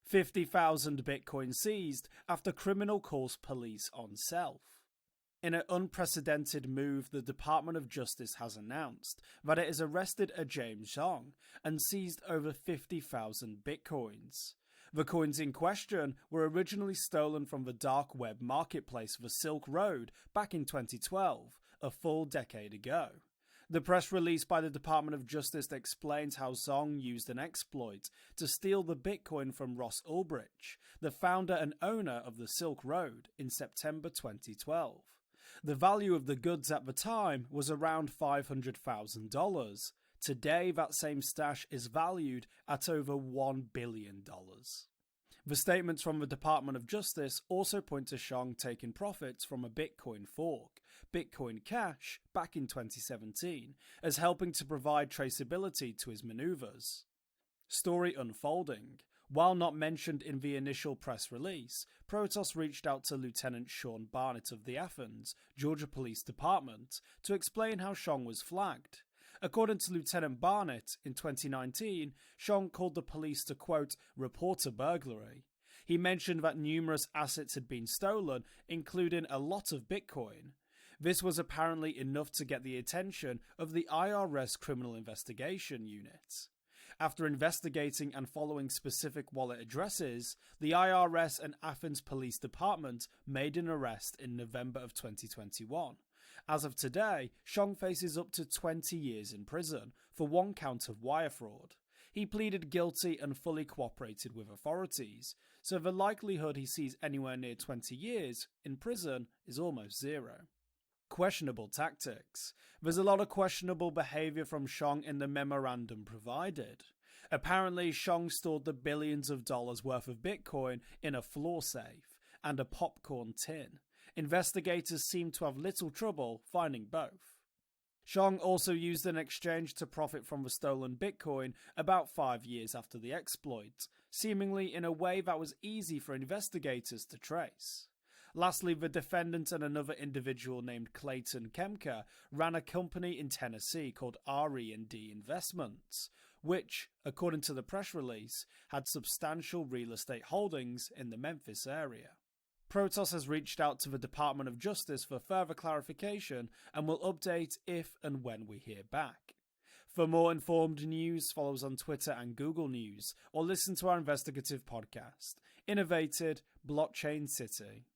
50,000 Bitcoin seized after criminal calls police on self. In an unprecedented move, the Department of Justice has announced that it has arrested a James Zhong and seized over 50,000 Bitcoins. The coins in question were originally stolen from the dark web marketplace the Silk Road back in 2012, a full decade ago. The press release by the Department of Justice explains how Zhong used an exploit to steal the Bitcoin from Ross Ulbricht, the founder and owner of the Silk Road, in September 2012. The value of the goods at the time was around $500,000. Today, that same stash is valued at over $1 billion. The statements from the Department of Justice also point to Zhong taking profits from a Bitcoin fork, Bitcoin Cash, back in 2017, as helping to provide traceability to his maneuvers. Story unfolding. While not mentioned in the initial press release, Protos reached out to Lieutenant Sean Barnett of the Athens, Georgia Police Department to explain how Zhong was flagged. According to Lieutenant Barnett, in 2019, Zhong called the police to, quote, report a burglary. He mentioned that numerous assets had been stolen, including a lot of Bitcoin. This was apparently enough to get the attention of the IRS Criminal Investigation Unit. After investigating and following specific wallet addresses, the IRS and Athens Police Department made an arrest in November of 2021. As of today, Zhong faces up to 20 years in prison for one count of wire fraud. He pleaded guilty and fully cooperated with authorities, so the likelihood he sees anywhere near 20 years in prison is almost zero. Questionable tactics. There's a lot of questionable behaviour from Zhong in the memorandum provided. Apparently, Zhong stored the billions of dollars worth of Bitcoin in a floor safe and a popcorn tin. Investigators seem to have little trouble finding both. Zhong also used an exchange to profit from the stolen Bitcoin about 5 years after the exploit, seemingly in a way that was easy for investigators to trace. Lastly, the defendant and another individual named Clayton Kemker ran a company in Tennessee called R&D Investments, which, according to the press release, had substantial real estate holdings in the Memphis area. Protos has reached out to the Department of Justice for further clarification and will update if and when we hear back. For more informed news, follow us on Twitter and Google News, or listen to our investigative podcast, Innovated Blockchain City.